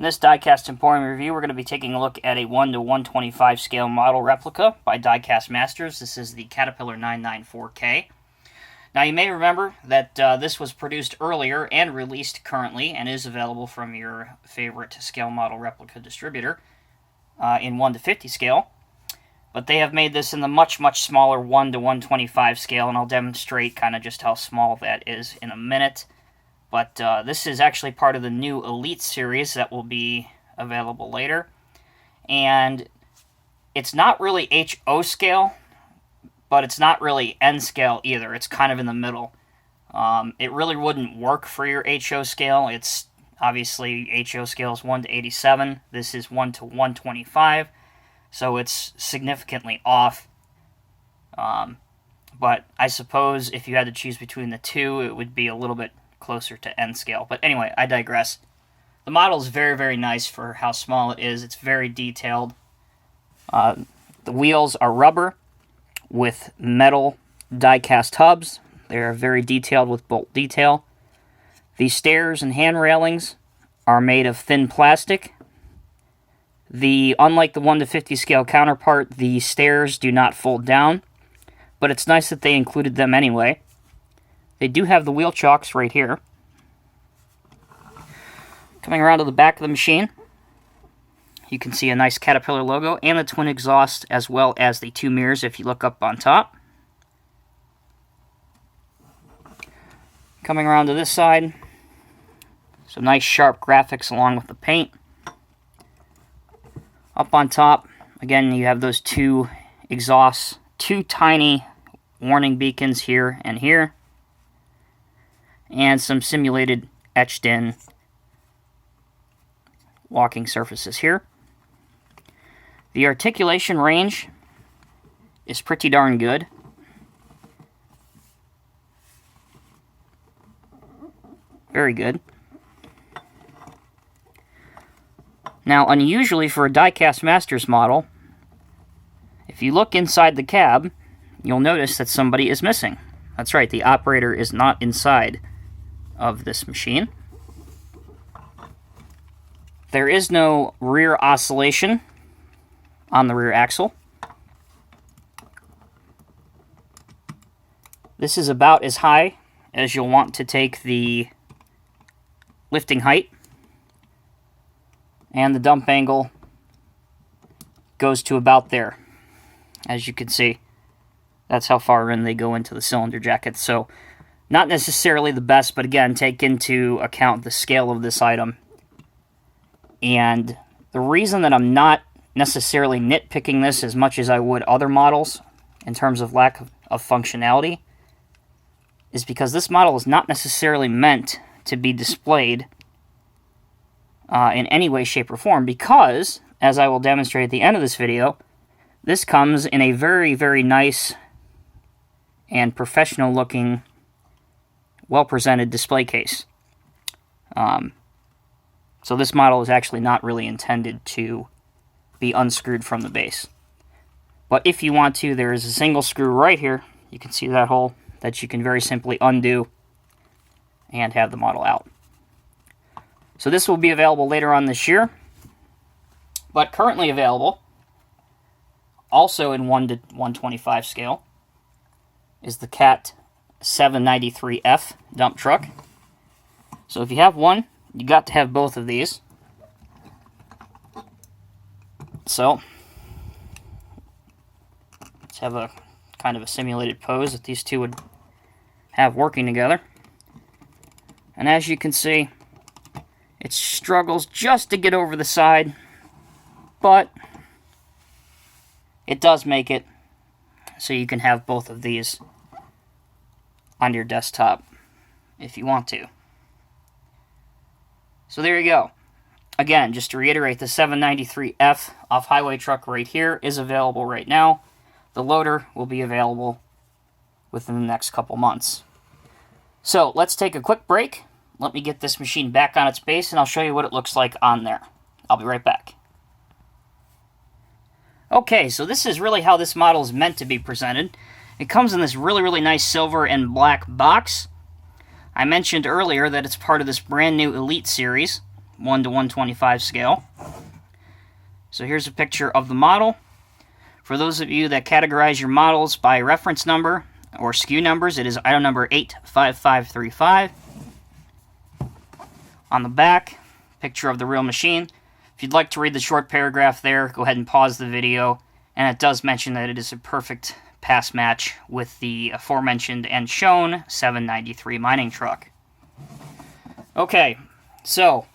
In this Diecast Emporium review, we're going to be taking a look at a 1 to 125 scale model replica by Diecast Masters. This is the Caterpillar 994K. Now, you may remember that this was produced earlier and released currently and is available from your favorite scale model replica distributor in 1 to 50 scale. But they have made this in the much smaller 1 to 125 scale, and I'll demonstrate kind of just how small that is in a minute. But this is actually part of the new Elite series that will be available later. And it's not really HO scale, but it's not really N scale either. It's kind of in the middle. It really wouldn't work for your HO scale. It's obviously HO scale is 1 to 87. This is 1 to 125. So it's significantly off. But I suppose if you had to choose between the two, it would be a little bit closer to N scale. But anyway, I digress. The model is very nice for how small it is. It's very detailed. The wheels are rubber with metal die-cast hubs. They are very detailed with bolt detail. The stairs and hand railings are made of thin plastic. Unlike the 1 to 50 scale counterpart, the stairs do not fold down, but it's nice that they included them anyway. They do have the wheel chocks right here. Coming around to the back of the machine, you can see a nice Caterpillar logo and the twin exhaust, as well as the two mirrors if you look up on top. Coming around to this side, some nice sharp graphics along with the paint. Up on top, again, you have those two exhausts, two tiny warning beacons here and here, and some simulated etched-in walking surfaces here. The articulation range is pretty darn good. Very good. Now, unusually for a Diecast Masters model, if you look inside the cab, you'll notice that somebody is missing. That's right, the operator is not inside of this machine. There is no rear oscillation on the rear axle. This is about as high as you'll want to take the lifting height. And the dump angle goes to about there. As you can see, that's how far in they go into the cylinder jacket. So, not necessarily the best, but again, take into account the scale of this item. And the reason that I'm not necessarily nitpicking this as much as I would other models in terms of lack of functionality is because this model is not necessarily meant to be displayed in any way, shape, or form, because, as I will demonstrate at the end of this video, this comes in a very nice and professional-looking, well-presented display case. So this model is actually not really intended to be unscrewed from the base. But if you want to, there is a single screw right here. You can see that hole that you can very simply undo and have the model out. So this will be available later on this year, but currently available, also in 1 to 125 scale, is the Cat 793F dump truck. So if you have one, you got to have both of these. So let's have a kind of a simulated pose that these two would have working together. And as you can see, it struggles just to get over the side, but it does make it so you can have both of these on your desktop if you want to. So there you go. Again, just to reiterate, the 793F off-highway truck right here is available right now. The loader will be available within the next couple months. So let's take a quick break. Let me get this machine back on its base, and I'll show you what it looks like on there. I'll be right back. Okay, so this is really how this model is meant to be presented. It comes in this really nice silver and black box. I mentioned earlier that it's part of this brand new Elite series, 1 to 125 scale. So here's a picture of the model. For those of you that categorize your models by reference number or SKU numbers, it is item number 85535. On the back, picture of the real machine. If you'd like to read the short paragraph there, go ahead and pause the video. And it does mention that it is a perfect pass match with the aforementioned and shown 793 mining truck. Okay, so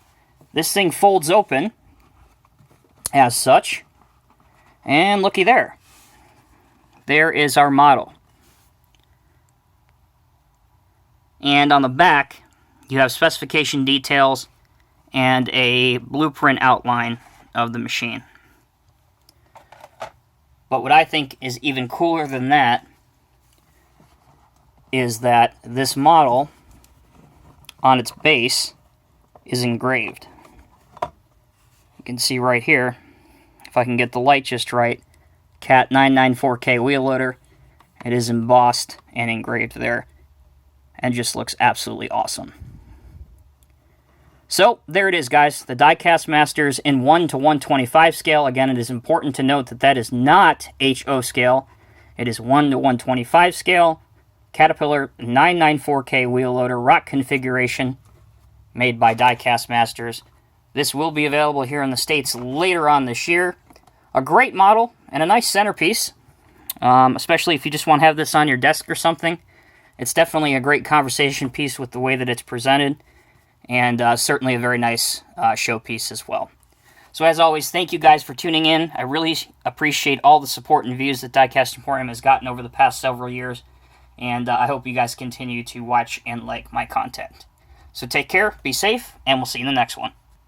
this thing folds open as such. And looky there. There is our model. And on the back, you have specification details and a blueprint outline of the machine. But what I think is even cooler than that is that this model on its base is engraved. You can see right here, if I can get the light just right, Cat 994K wheel loader. It is embossed and engraved there and just looks absolutely awesome. So, there it is, guys. The Diecast Masters in 1 to 125 scale. Again, it is important to note that that is not HO scale. It is 1 to 125 scale. Caterpillar 994K wheel loader rock configuration made by Diecast Masters. This will be available here in the States later on this year. A great model and a nice centerpiece, especially if you just want to have this on your desk or something. It's definitely a great conversation piece with the way that it's presented. And certainly a very nice showpiece as well. So as always, thank you guys for tuning in. I really appreciate all the support and views that Diecast Emporium has gotten over the past several years. And I hope you guys continue to watch and like my content. So take care, be safe, and we'll see you in the next one.